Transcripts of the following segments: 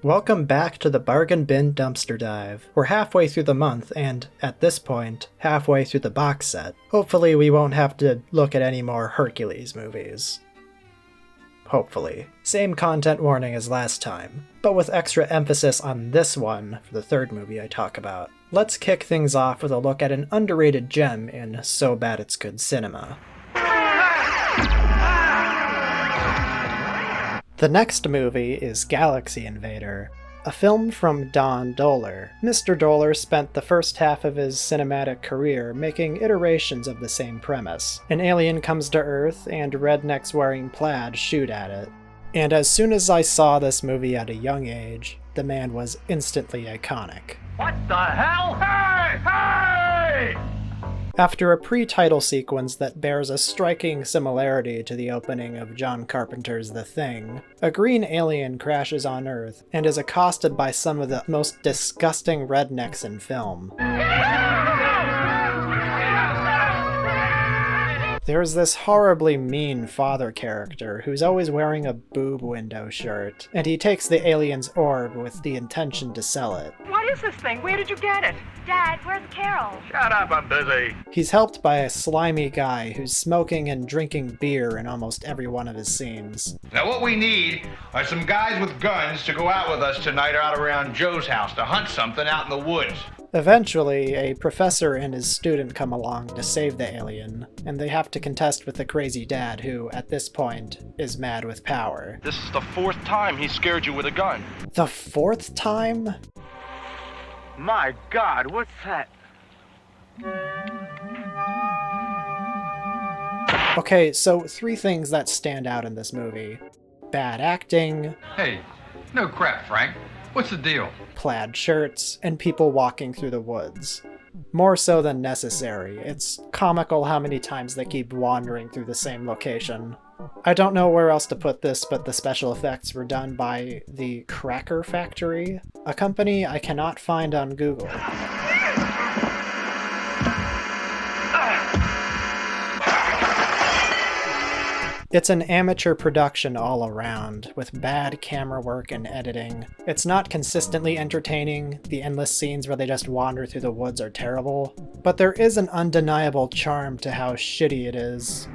Welcome back to the Bargain Bin Dumpster Dive. We're halfway through the month and, at this point, halfway through the box set. Hopefully we won't have to look at any more Hercules movies. Hopefully. Same content warning as last time, but with extra emphasis on this one for the third movie I talk about. Let's kick things off with a look at an underrated gem in So Bad It's Good cinema. The next movie is Galaxy Invader, a film from Don Dohler. Mr. Dohler spent the first half of his cinematic career making iterations of the same premise. An alien comes to Earth, and rednecks wearing plaid shoot at it. And as soon as I saw this movie at a young age, the man was instantly iconic. What the hell? Hey! Hey! After a pre-title sequence that bears a striking similarity to the opening of John Carpenter's The Thing, a green alien crashes on Earth and is accosted by some of the most disgusting rednecks in film. There's this horribly mean father character who's always wearing a boob window shirt, and he takes the alien's orb with the intention to sell it. What is this thing? Where did you get it? Dad, where's Carol? Shut up, I'm busy. He's helped by a slimy guy who's smoking and drinking beer in almost every one of his scenes. Now what we need are some guys with guns to go out with us tonight out around Joe's house to hunt something out in the woods. Eventually, a professor and his student come along to save the alien, and they have to contest with the crazy dad who, at this point, is mad with power. This is the fourth time he scared you with a gun. The fourth time? My God, what's that? Okay, so three things that stand out in this movie. Bad acting, Hey, no crap, Frank. What's the deal? plaid shirts, and people walking through the woods. More so than necessary. It's comical how many times they keep wandering through the same location. I don't know where else to put this, but the special effects were done by the Cracker Factory, a company I cannot find on Google. It's an amateur production all around, with bad camera work and editing. It's not consistently entertaining, the endless scenes where they just wander through the woods are terrible, but there is an undeniable charm to how shitty it is.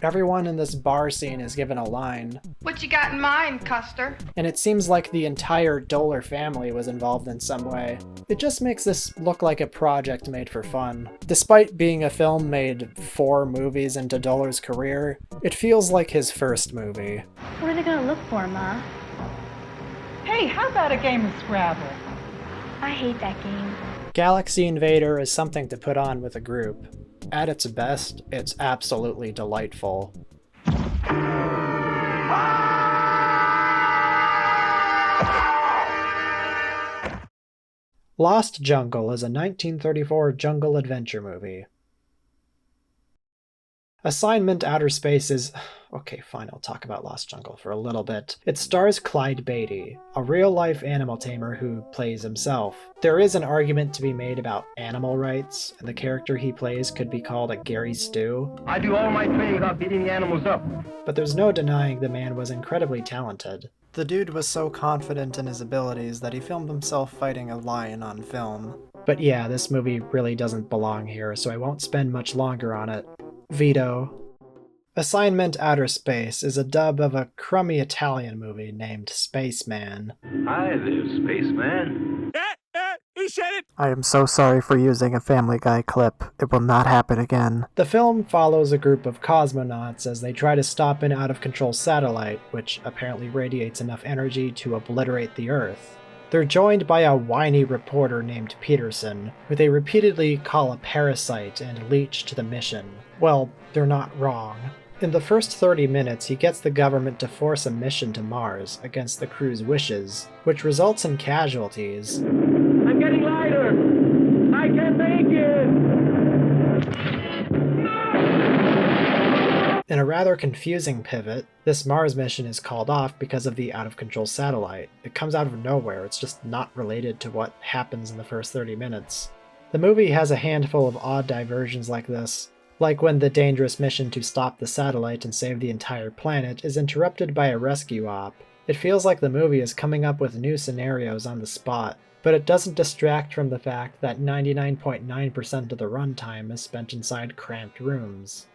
Everyone in this bar scene is given a line, What you got in mind, Custer? and it seems like the entire Dohler family was involved in some way. It just makes this look like a project made for fun. Despite being a film made 4 movies into Dohler's career, it feels like his first movie. What are they gonna look for, Ma? Hey, how about a game of Scrabble? I hate that game. Galaxy Invader is something to put on with a group. At its best, it's absolutely delightful. Lost Jungle is a 1934 jungle adventure movie. Assignment Outer Space is... Okay, fine, I'll talk about Lost Jungle for a little bit. It stars Clyde Beatty, a real-life animal tamer who plays himself. There is an argument to be made about animal rights, and the character he plays could be called a Gary Stew, I do all my training about beating the animals up. but there's no denying the man was incredibly talented. The dude was so confident in his abilities that he filmed himself fighting a lion on film. But yeah, this movie really doesn't belong here, so I won't spend much longer on it. Veto. Assignment Outer Space is a dub of a crummy Italian movie named Spaceman. Hi there, spaceman. He said it! I am so sorry for using a Family Guy clip. It will not happen again. The film follows a group of cosmonauts as they try to stop an out-of-control satellite, which apparently radiates enough energy to obliterate the Earth. They're joined by a whiny reporter named Peterson, who they repeatedly call a parasite and leech to the mission. Well, they're not wrong. In the first 30 minutes, he gets the government to force a mission to Mars against the crew's wishes, which results in casualties. I'm getting lighter. I can make it. In a rather confusing pivot, this Mars mission is called off because of the out-of-control satellite. It comes out of nowhere, it's just not related to what happens in the first 30 minutes. The movie has a handful of odd diversions like this, Like when the dangerous mission to stop the satellite and save the entire planet is interrupted by a rescue op. It feels like the movie is coming up with new scenarios on the spot, but it doesn't distract from the fact that 99.9% of the runtime is spent inside cramped rooms.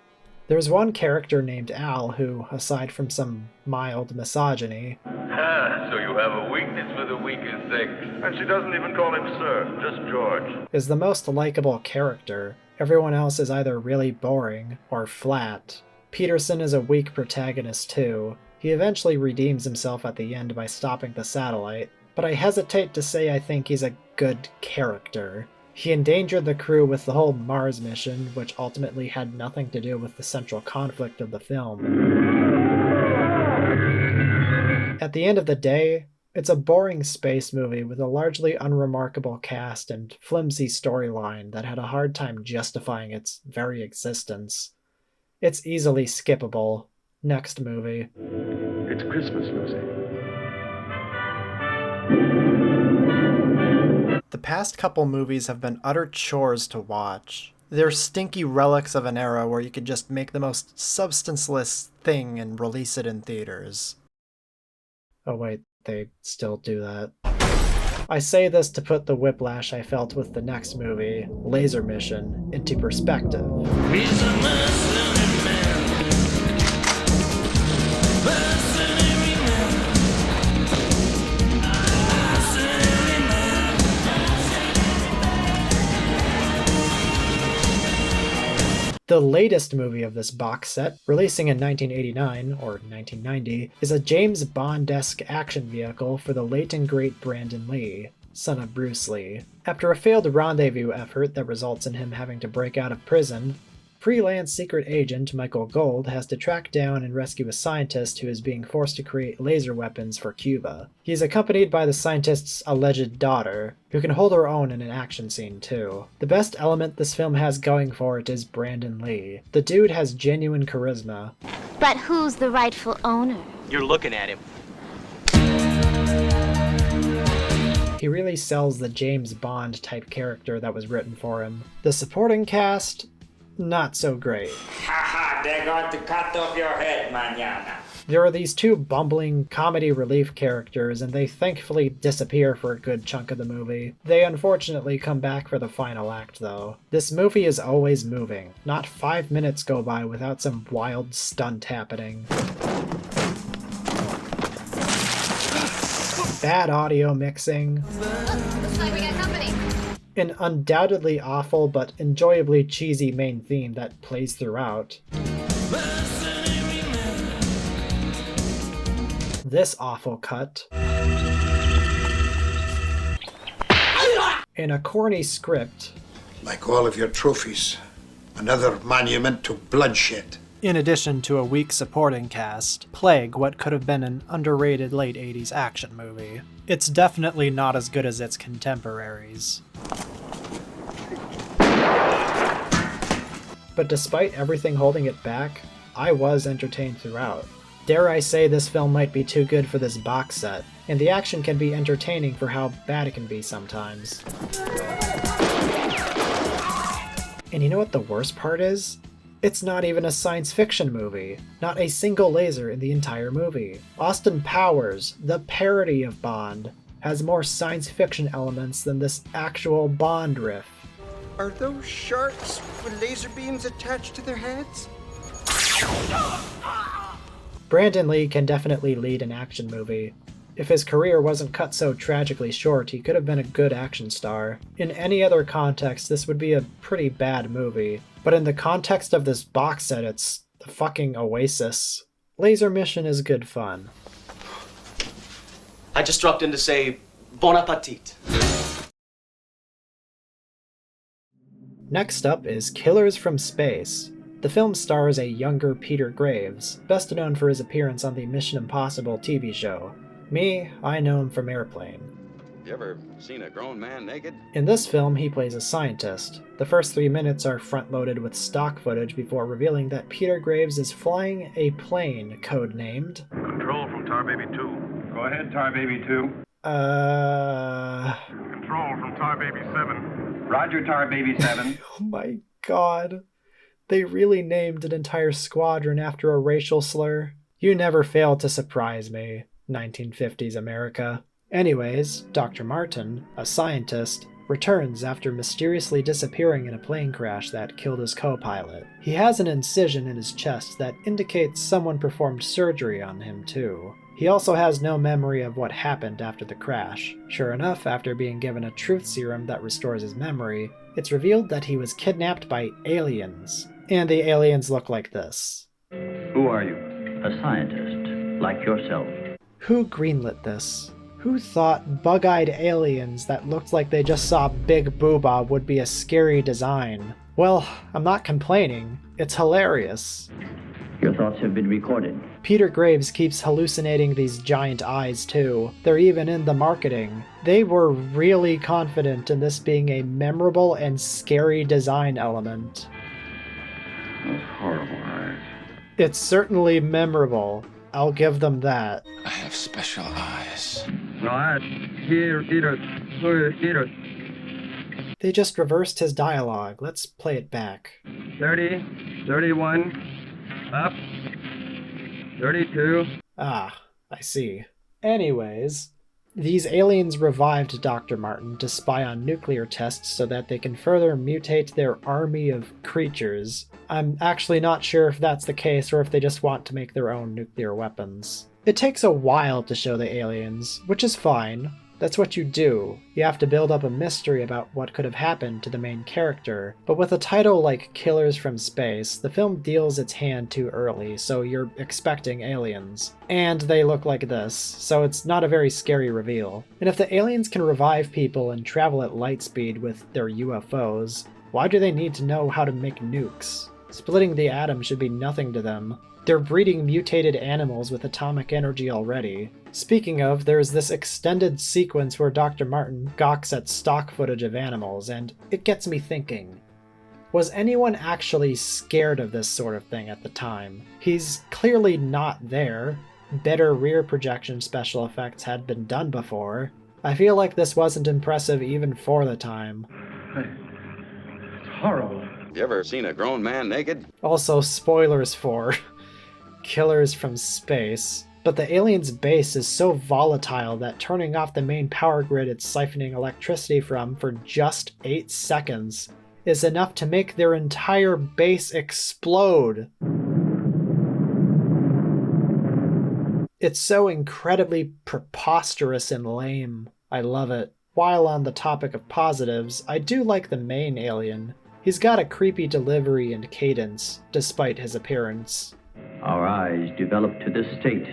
There's one character named Al who, aside from some mild misogyny, So you have a weakness for the weaker sex. And she doesn't even call him sir, just George. is the most likable character. Everyone else is either really boring or flat. Peterson is a weak protagonist too. He eventually redeems himself at the end by stopping the satellite, but I hesitate to say I think he's a good character. He endangered the crew with the whole Mars mission, which ultimately had nothing to do with the central conflict of the film. At the end of the day, it's a boring space movie with a largely unremarkable cast and flimsy storyline that had a hard time justifying its very existence. It's easily skippable. Next movie. It's Christmas, Lucy. The past couple movies have been utter chores to watch. They're stinky relics of an era where you could just make the most substanceless thing and release it in theaters. Oh wait, they still do that. I say this to put the whiplash I felt with the next movie, Laser Mission, into perspective. The latest movie of this box set, releasing in 1989, or 1990, is a James Bond-esque action vehicle for the late and great Brandon Lee, son of Bruce Lee. After a failed rendezvous effort that results in him having to break out of prison, freelance secret agent Michael Gold has to track down and rescue a scientist who is being forced to create laser weapons for Cuba. He is accompanied by the scientist's alleged daughter, who can hold her own in an action scene too. The best element this film has going for it is Brandon Lee. The dude has genuine charisma. But who's the rightful owner? You're looking at him. He really sells the James Bond type character that was written for him. The supporting cast, not so great. Haha, they're going to cut off your head, mañana. There are these two bumbling comedy relief characters, and they thankfully disappear for a good chunk of the movie. They unfortunately come back for the final act, though. This movie is always moving. Not 5 minutes go by without some wild stunt happening. Bad audio mixing. Looks like we got company. An undoubtedly awful but enjoyably cheesy main theme that plays throughout. This awful cut. And a corny script. Like all of your trophies, another monument to bloodshed. In addition to a weak supporting cast, plague what could have been an underrated late 80s action movie. It's definitely not as good as its contemporaries. But despite everything holding it back, I was entertained throughout. Dare I say this film might be too good for this box set, and the action can be entertaining for how bad it can be sometimes. And you know what the worst part is? It's not even a science fiction movie. Not a single laser in the entire movie. Austin Powers, the parody of Bond, has more science fiction elements than this actual Bond riff. Are those sharks with laser beams attached to their heads? Brandon Lee can definitely lead an action movie. If his career wasn't cut so tragically short, he could have been a good action star. In any other context, this would be a pretty bad movie. But in the context of this box set, it's the fucking oasis. Laser Mission is good fun. I just dropped in to say bon appetit. Next up is Killers from Space. The film stars a younger Peter Graves, best known for his appearance on the Mission Impossible TV show. Me, I know him from Airplane. You ever seen a grown man naked? In this film, he plays a scientist. The first 3 minutes are front-loaded with stock footage before revealing that Peter Graves is flying a plane codenamed... Control from Tar Baby 2. Go ahead, Tar Baby 2. Control from Tar Baby 7. Roger, Tar Baby 7. Oh my god. They really named an entire squadron after a racial slur. You never failed to surprise me, 1950s America. Anyways, Dr. Martin, a scientist, returns after mysteriously disappearing in a plane crash that killed his co-pilot. He has an incision in his chest that indicates someone performed surgery on him too. He also has no memory of what happened after the crash. Sure enough, after being given a truth serum that restores his memory, it's revealed that he was kidnapped by aliens. And the aliens look like this. Who are you? A scientist, like yourself. Who greenlit this? Who thought bug-eyed aliens that looked like they just saw Big Booba would be a scary design? Well, I'm not complaining. It's hilarious. Your thoughts have been recorded. Peter Graves keeps hallucinating these giant eyes too. They're even in the marketing. They were really confident in this being a memorable and scary design element. Those horrible eyes. It's certainly memorable. I'll give them that. I have special eyes. They just reversed his dialogue. Let's play it back. 30, 31, up, 32. Ah, I see. Anyways, these aliens revived Dr. Martin to spy on nuclear tests so that they can further mutate their army of creatures. I'm actually not sure if that's the case or if they just want to make their own nuclear weapons. It takes a while to show the aliens, which is fine. That's what you do. You have to build up a mystery about what could have happened to the main character. But with a title like Killers from Space, the film deals its hand too early, so you're expecting aliens. And they look like this, so it's not a very scary reveal. And if the aliens can revive people and travel at light speed with their UFOs, why do they need to know how to make nukes? Splitting the atom should be nothing to them. They're breeding mutated animals with atomic energy already. Speaking of, there's this extended sequence where Dr. Martin gawks at stock footage of animals, and it gets me thinking. Was anyone actually scared of this sort of thing at the time? He's clearly not there. Better rear projection special effects had been done before. I feel like this wasn't impressive even for the time. It's horrible. You ever seen a grown man naked? Also, spoilers for Killers from Space. But the alien's base is so volatile that turning off the main power grid it's siphoning electricity from for just 8 seconds is enough to make their entire base explode. It's so incredibly preposterous and lame. I love it. While on the topic of positives, I do like the main alien. He's got a creepy delivery and cadence, despite his appearance. Our eyes develop to this state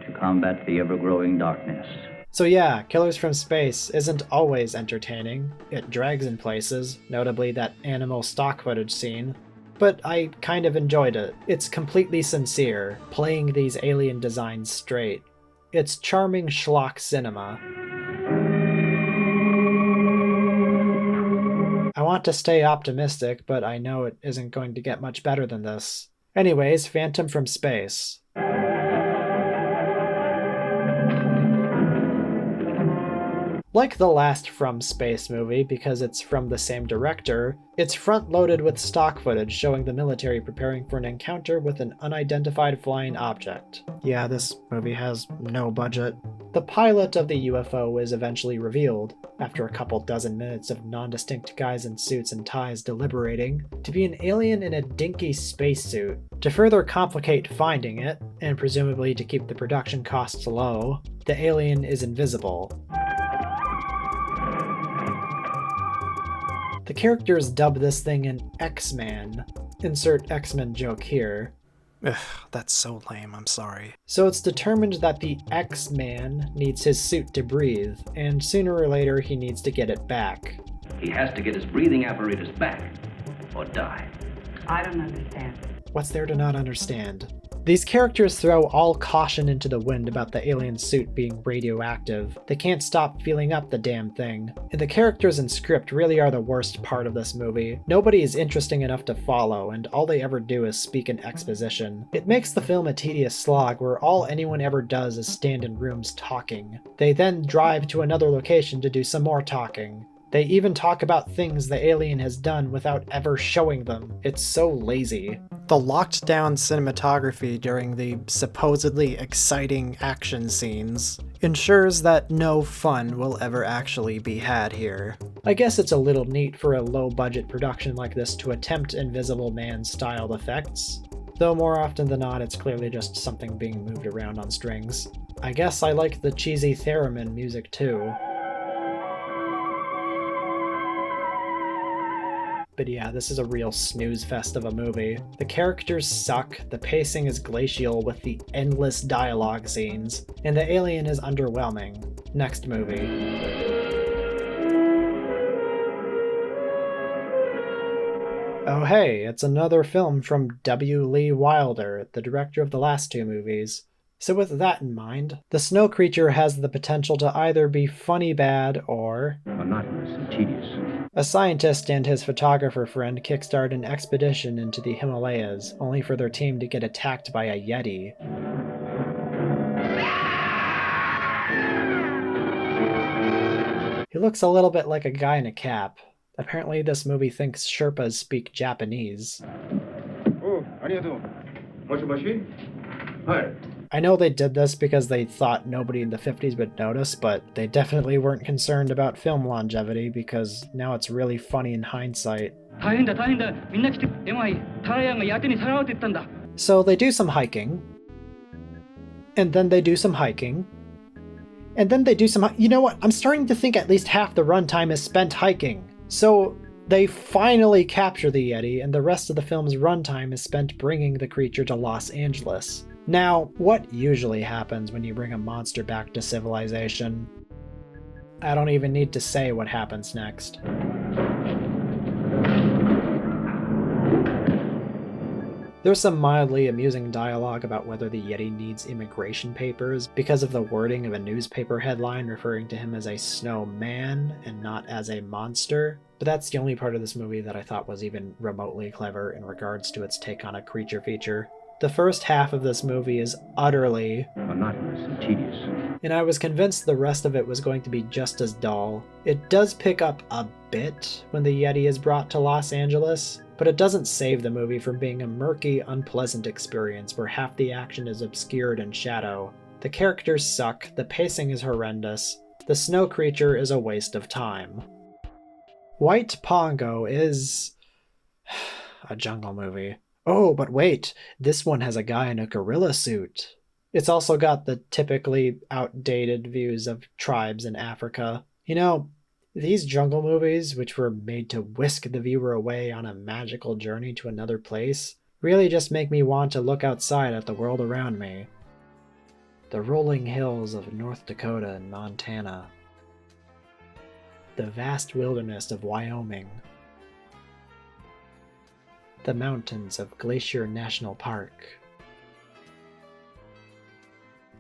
to combat the ever-growing darkness. So yeah, Killers from Space isn't always entertaining. It drags in places, notably that animal stock footage scene. But I kind of enjoyed it. It's completely sincere, playing these alien designs straight. It's charming schlock cinema. I want to stay optimistic, but I know it isn't going to get much better than this. Anyways, Phantom from Space. Like the last From Space movie, because it's from the same director, it's front-loaded with stock footage showing the military preparing for an encounter with an unidentified flying object. Yeah, this movie has no budget. The pilot of the UFO is eventually revealed, after a couple dozen minutes of non-distinct guys in suits and ties deliberating, to be an alien in a dinky spacesuit. To further complicate finding it, and presumably to keep the production costs low, the alien is invisible. The characters dub this thing an X-Man. Insert X-Men joke here. Ugh, that's so lame, I'm sorry. So it's determined that the X-Man needs his suit to breathe, and sooner or later he needs to get it back. He has to get his breathing apparatus back, or die. I don't understand. What's there to not understand? These characters throw all caution into the wind about the alien suit being radioactive. They can't stop feeling up the damn thing. And the characters and script really are the worst part of this movie. Nobody is interesting enough to follow, and all they ever do is speak in exposition. It makes the film a tedious slog where all anyone ever does is stand in rooms talking. They then drive to another location to do some more talking. They even talk about things the alien has done without ever showing them. It's so lazy. The locked down cinematography during the supposedly exciting action scenes ensures that no fun will ever actually be had here. I guess it's a little neat for a low-budget production like this to attempt Invisible Man-styled effects, though more often than not it's clearly just something being moved around on strings. I guess I like the cheesy theremin music too. But yeah, this is a real snooze fest of a movie. The characters suck, the pacing is glacial with the endless dialogue scenes, and the alien is underwhelming. Next movie. Oh hey, it's another film from W. Lee Wilder, the director of the last two movies. So with that in mind, the snow creature has the potential to either be funny bad or monotonous and tedious. A scientist and his photographer friend kickstart an expedition into the Himalayas, only for their team to get attacked by a Yeti. He looks a little bit like a guy in a cap. Apparently this movie thinks Sherpas speak Japanese. Oh, arigato. Moshi. Hi. I know they did this because they thought nobody in the 50s would notice, but they definitely weren't concerned about film longevity because now it's really funny in hindsight. So they do some hiking, and then they do some hiking, and then they do some... You know what? I'm starting to think at least half the runtime is spent hiking. So they finally capture the Yeti, and the rest of the film's runtime is spent bringing the creature to Los Angeles. Now, what usually happens when you bring a monster back to civilization? I don't even need to say what happens next. There's some mildly amusing dialogue about whether the Yeti needs immigration papers because of the wording of a newspaper headline referring to him as a snowman and not as a monster. But that's the only part of this movie that I thought was even remotely clever in regards to its take on a creature feature. The first half of this movie is utterly monotonous and tedious, and I was convinced the rest of it was going to be just as dull. It does pick up a bit when the Yeti is brought to Los Angeles, but it doesn't save the movie from being a murky, unpleasant experience where half the action is obscured in shadow. The characters suck, the pacing is horrendous, the snow creature is a waste of time. White Pongo is a jungle movie. Oh, but wait, this one has a guy in a gorilla suit. It's also got the typically outdated views of tribes in Africa. You know, these jungle movies, which were made to whisk the viewer away on a magical journey to another place, really just make me want to look outside at the world around me. The rolling hills of North Dakota and Montana. The vast wilderness of Wyoming. The mountains of Glacier National Park.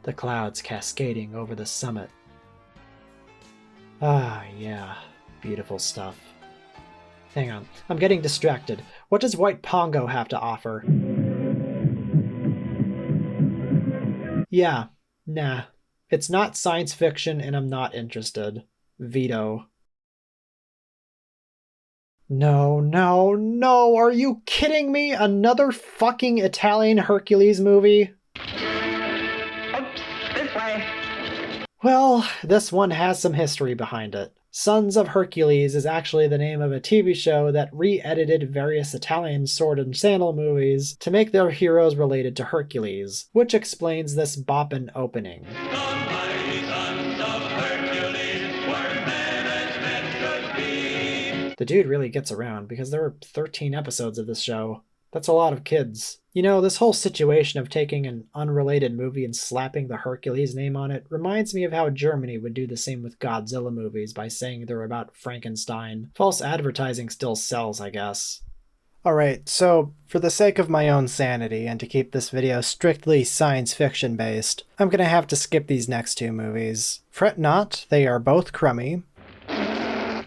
The clouds cascading over the summit. Ah, yeah, beautiful stuff. Hang on, I'm getting distracted. What does White Pongo have to offer? Yeah, nah. It's not science fiction and I'm not interested. Veto. No, no, no! Are you kidding me? Another fucking Italian Hercules movie? Oops, this way. Well, this one has some history behind it. Sons of Hercules is actually the name of a TV show that re-edited various Italian sword and sandal movies to make their heroes related to Hercules, which explains this boppin' opening. The dude really gets around because there were 13 episodes of this show. That's a lot of kids. You know, this whole situation of taking an unrelated movie and slapping the Hercules name on it reminds me of how Germany would do the same with Godzilla movies by saying they're about Frankenstein. False advertising still sells, I guess. Alright, so for the sake of my own sanity and to keep this video strictly science fiction based, I'm gonna have to skip these next two movies. Fret not, they are both crummy.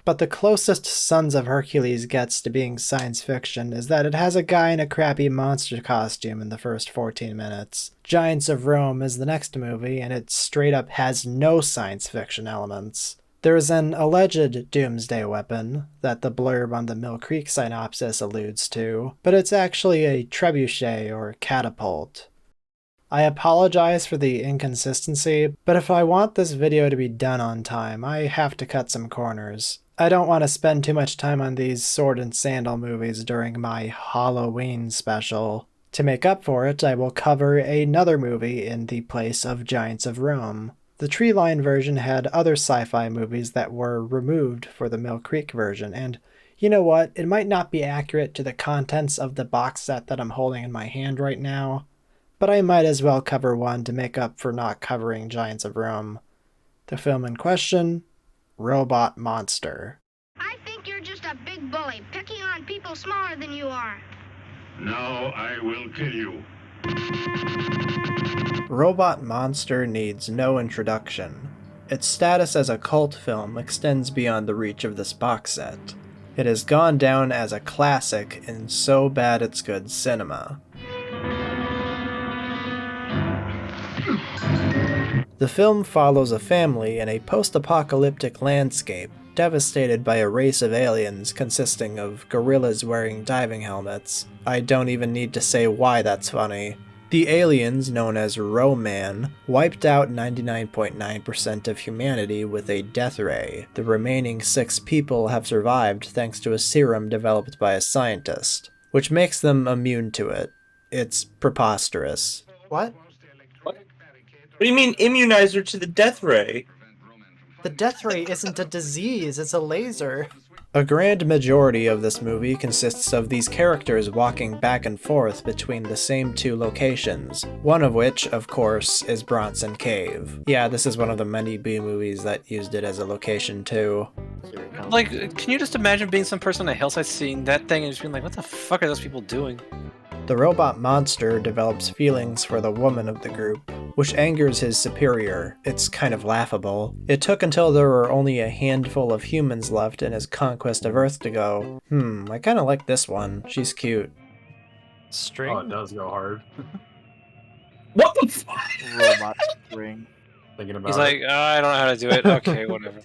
But the closest Sons of Hercules gets to being science fiction is that it has a guy in a crappy monster costume in the first 14 minutes. Giants of Rome is the next movie, and it straight up has no science fiction elements. There's an alleged doomsday weapon that the blurb on the Mill Creek synopsis alludes to, but it's actually a trebuchet or catapult. I apologize for the inconsistency, but if I want this video to be done on time, I have to cut some corners. I don't want to spend too much time on these sword and sandal movies during my Halloween special. To make up for it, I will cover another movie in the place of Giants of Rome. The Treeline version had other sci-fi movies that were removed for the Mill Creek version, and you know what? It might not be accurate to the contents of the box set that I'm holding in my hand right now, but I might as well cover one to make up for not covering Giants of Rome. The film in question, Robot Monster. I think you're just a big bully, picking on people smaller than you are. Now I will kill you. Robot Monster needs no introduction. Its status as a cult film extends beyond the reach of this box set. It has gone down as a classic in so bad it's good cinema. The film follows a family in a post-apocalyptic landscape, devastated by a race of aliens consisting of gorillas wearing diving helmets. I don't even need to say why that's funny. The aliens, known as Ro-Man, wiped out 99.9% of humanity with a death ray. The remaining 6 people have survived thanks to a serum developed by a scientist, which makes them immune to it. It's preposterous. What? What do you mean immunizer to the death ray? The death ray isn't a disease, it's a laser. A grand majority of this movie consists of these characters walking back and forth between the same 2 locations, one of which, of course, is Bronson Cave. Yeah, this is one of the many B movies that used it as a location too. Like, can you just imagine being some person on a hillside seeing that thing and just being like, what the fuck are those people doing? The robot monster develops feelings for the woman of the group, which angers his superior. It's kind of laughable. It took until there were only a handful of humans left in his conquest of Earth to go, I kinda like this one. She's cute. String? Oh, it does go hard. What the fuck? Robot string. Thinking about He's like, I don't know how to do it. Okay, whatever.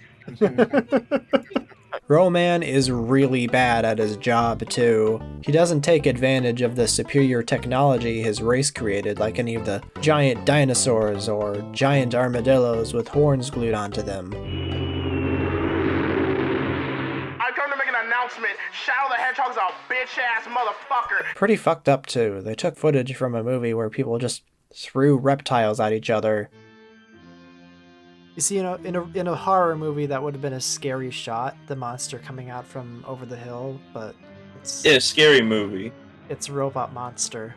Ro-Man is really bad at his job, too. He doesn't take advantage of the superior technology his race created like any of the giant dinosaurs or giant armadillos with horns glued onto them. I come to make an announcement. Shadow the Hedgehog's a bitch-ass motherfucker. Pretty fucked up, too. They took footage from a movie where people just threw reptiles at each other. You see, in a horror movie, that would have been a scary shot, the monster coming out from over the hill, but it's... Yeah, scary movie. It's Robot Monster.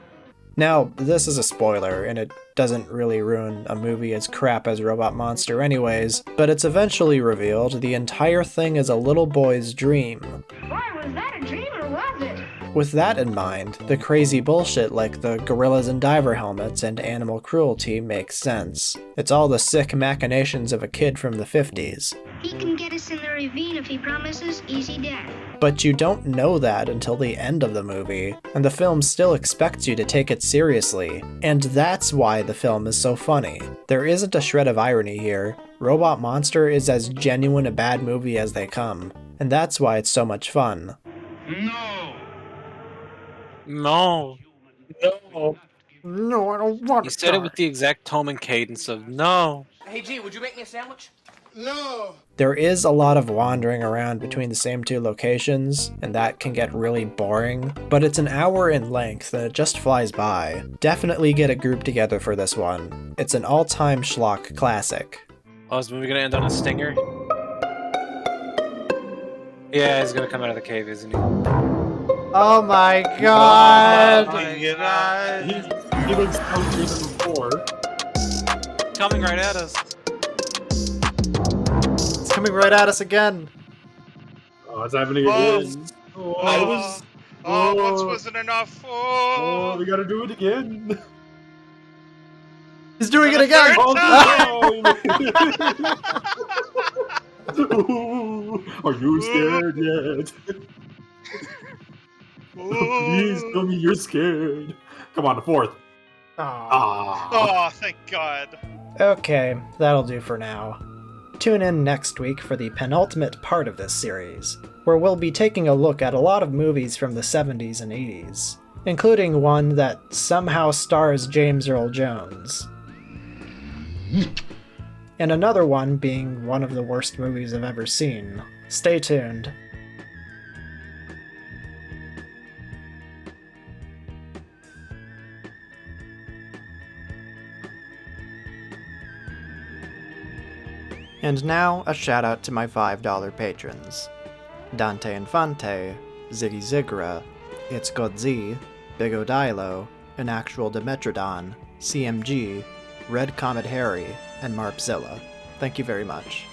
Now, this is a spoiler, and it doesn't really ruin a movie as crap as Robot Monster anyways, but it's eventually revealed the entire thing is a little boy's dream. Boy, was that a dream or was it? With that in mind, the crazy bullshit like the gorillas and diver helmets and animal cruelty makes sense. It's all the sick machinations of a kid from the 50s. He can get us in the ravine if he promises easy death. But you don't know that until the end of the movie, and the film still expects you to take it seriously. And that's why the film is so funny. There isn't a shred of irony here. Robot Monster is as genuine a bad movie as they come, and that's why it's so much fun. No. No, I don't want to. He said it with the exact tone and cadence of no. Hey, G, would you make me a sandwich? No. There is a lot of wandering around between the same 2 locations, and that can get really boring, but it's an hour in length and it just flies by. Definitely get a group together for this one. It's an all-time schlock classic. Oh, is the movie gonna end on a stinger? Yeah, he's gonna come out of the cave, isn't he? Oh my god! Oh my god! He looks healthier than before. Coming right at us. It's coming right at us again. Oh, it's happening again. Once wasn't enough. Oh, we gotta do it again. He's doing it again! Are you scared yet? Please tell me you're scared. Come on, the 4th. Oh, thank God. Okay, that'll do for now. Tune in next week for the penultimate part of this series, where we'll be taking a look at a lot of movies from the 70s and 80s, including one that somehow stars James Earl Jones. And another one being one of the worst movies I've ever seen. Stay tuned. And now, a shout out to my $5 patrons. Dante Infante, Ziggy Zigra, It's Godzi, Big Odilo, An Actual Dimetrodon, CMG, Red Comet Harry, and Marpzilla. Thank you very much.